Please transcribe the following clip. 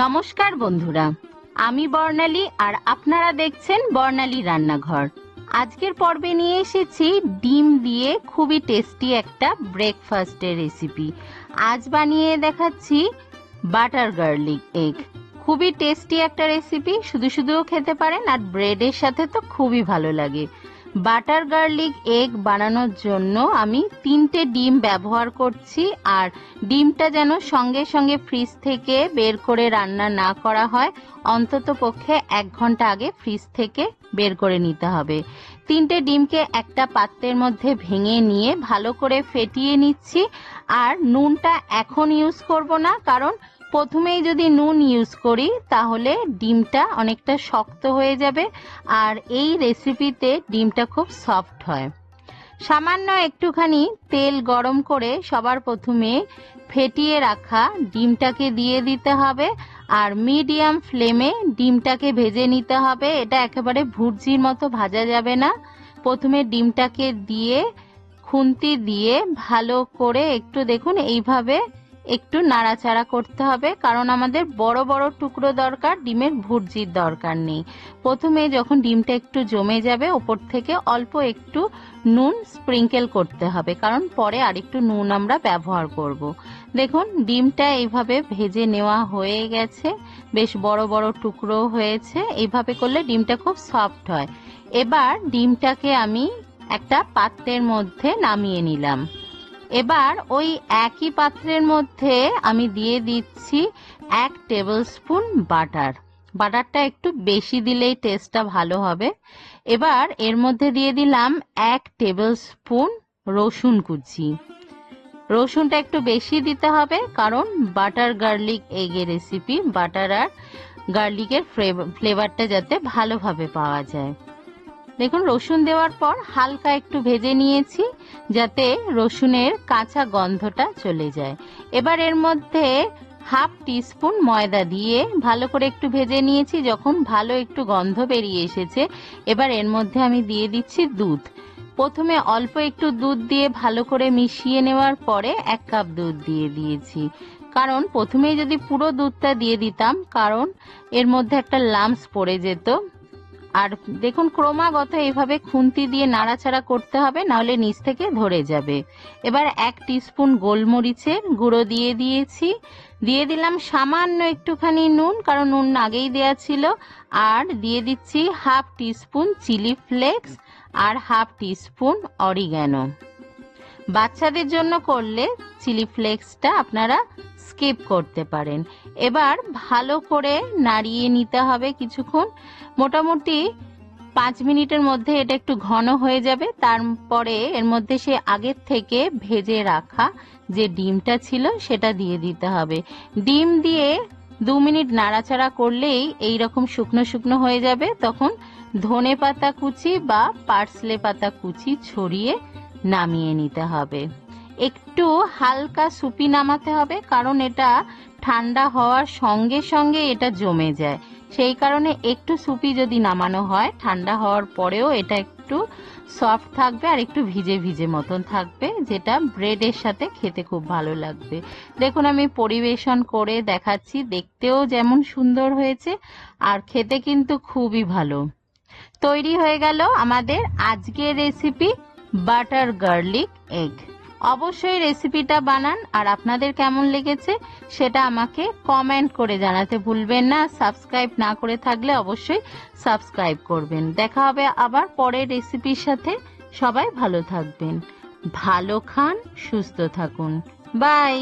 নমস্কার বন্ধুরা, আমি বর্ণালী আর আপনারা দেখছেন বর্ণালী রান্নাঘর। আজকের পর্বে নিয়ে এসেছি ডিম দিয়ে খুবই টেস্টি একটা ব্রেকফাস্টের রেসিপি। আজ বানিয়ে দেখাচ্ছি বাটার গার্লিক এগ। খুবই টেস্টি একটা রেসিপি, শুধু শুধুও খেতে পারেন আর ব্রেডের সাথে তো খুবই ভালো লাগে। বাটার গার্লিক এগ বানানোর জন্য আমি 3টে ডিম ব্যবহার করছি, আর ডিমটা যেন সঙ্গে সঙ্গে ফ্রিজ থেকে বের করে রান্না না করা হয়, অন্তত পক্ষে 1 ঘন্টা আগে ফ্রিজ থেকে বের করে নিতে হবে। 3টে ডিমকে একটা পাত্রের মধ্যে ভেঙে নিয়ে ভালো করে ফেটিয়ে নিচ্ছি। আর নুনটা এখন ইউজ করব না, কারণ প্রথমেই যদি নুন ইউজ করি তাহলে ডিমটা অনেকটা শক্ত হয়ে যাবে, আর এই রেসিপিতে ডিমটা খুব সফট হয়। সামান্য একটুখানি তেল গরম করে সবার প্রথমে ফেটিয়ে রাখা ডিমটাকে দিয়ে দিতে হবে, আর মিডিয়াম ফ্লেমে ডিমটাকে ভেজে নিতে হবে। এটা একেবারে ভুর্জির মতো ভাজা যাবে না। প্রথমে ডিমটাকে দিয়ে খুন্তি দিয়ে ভালো করে একটু দেখুন এইভাবে একটু নাড়াচাড়া করতে হবে, কারণ আমাদের বড় বড় টুকরো দরকার, ডিমের ভুর্জির দরকার নেই। প্রথমে যখন ডিমটা একটু জমে যাবে ওপর থেকে অল্প একটু নুন স্প্রিঙ্কেল করতে হবে, কারণ পরে আরেকটু নুন আমরা ব্যবহার করব। দেখুন ডিমটা এইভাবে ভেজে নেওয়া হয়ে গেছে, বেশ বড় বড় টুকরো হয়েছে। এইভাবে করলে ডিমটা খুব সফট হয়। এবার ডিমটাকে আমি একটা পাত্রের মধ্যে নামিয়ে নিলাম। এবার ওই একই পাত্রের মধ্যে আমি দিয়ে দিচ্ছি 1 টেবিল স্পুন বাটার। বাটারটা একটু বেশি দিলেই টেস্টটা ভালো হবে। এবার এর মধ্যে দিয়ে দিলাম 1 টেবিল স্পুন রসুন কুচি। রসুনটা একটু বেশি দিতে হবে, কারণ বাটার গার্লিক এগের রেসিপি, বাটার আর গার্লিকের ফ্লেভারটা যাতে ভালোভাবে পাওয়া যায়। দেখুন রসুন দেওয়ার পর হালকা একটু ভেজে নিয়েছি, যাতে রসুনের কাঁচা গন্ধটা চলে যায়। এবার এর মধ্যে 1/2 টিস্পুন ময়দা দিয়ে ভালো করে একটু ভেজে নিয়েছি। যখন ভালো একটু গন্ধ বেরিয়ে এসেছে, এবার এর মধ্যে আমি দিয়ে দিচ্ছি দুধ। প্রথমে অল্প একটু দুধ দিয়ে ভালো করে মিশিয়ে নেওয়ার পরে 1 কাপ দুধ দিয়ে দিয়েছি, কারণ প্রথমেই যদি পুরো দুধটা দিয়ে দিতাম, কারণ এর মধ্যে একটা লাম্পস পড়ে যেত। আর দেখুন ক্রমাগত এইভাবে খুন্তি দিয়ে নাড়াচাড়া করতে হবে, নাহলে নিচ থেকে ধরে যাবে। এবার 1 টিস্পুন গোলমরিচের গুঁড়ো দিয়ে দিয়েছি। দিয়ে দিলাম সামান্য একটুখানি নুন, কারণ নুন আগেই দেওয়া ছিল। আর দিয়ে দিচ্ছি 1/2 টিস্পুন চিলি ফ্লেক্স আর 1/2 টিস্পুন অরিগ্যানো। বাচ্চাদের জন্য করলে চিলি ফ্লেক্সটা আপনারা স্কিপ করতে পারেন। এবার ভালো করে নাড়িয়ে নিতে হবে কিছুক্ষণ, মোটামুটি 5 মিনিটের মধ্যে এটা একটু ঘন হয়ে যাবে। তারপরে এর মধ্যে সে আগের থেকে ভেজে রাখা যে ডিমটা ছিল সেটা দিয়ে দিতে হবে। ডিম দিয়ে 2 মিনিট নাড়াচাড়া করলেই এই রকম শুকনো শুকনো হয়ে যাবে। তখন ধনে পাতা কুচি বা পার্সলে পাতা কুচি ছড়িয়ে নামিয়ে নিতে হবে। একটু হালকা সুপি নামাতে হবে, কারণ এটা ঠান্ডা হওয়ার সঙ্গে সঙ্গে এটা জমে যায়। সেই কারণে একটু সুপি যদি নামানো হয়, ঠান্ডা হওয়ার পরেও এটা একটু সফট থাকবে আর একটু ভিজে ভিজে মতন থাকবে, যেটা ব্রেডের সাথে খেতে খুব ভালো লাগবে। দেখুন আমি পরিবেশন করে দেখাচ্ছি, দেখতেও যেমন সুন্দর হয়েছে আর খেতে কিন্তু খুবই ভালো। তৈরি হয়ে গেল আমাদের আজকের রেসিপি বাটার গার্লিক এগ। অবশ্যই রেসিপিটা বানান, আর আপনাদের কেমন লেগেছে সেটা আমাকে কমেন্ট করে জানাতে ভুলবেন না। সাবস্ক্রাইব না করে থাকলে অবশ্যই সাবস্ক্রাইব করবেন। দেখা হবে আবার পরের রেসিপির সাথে। সবাই ভালো থাকবেন, ভালো খান, সুস্থ থাকুন। বাই।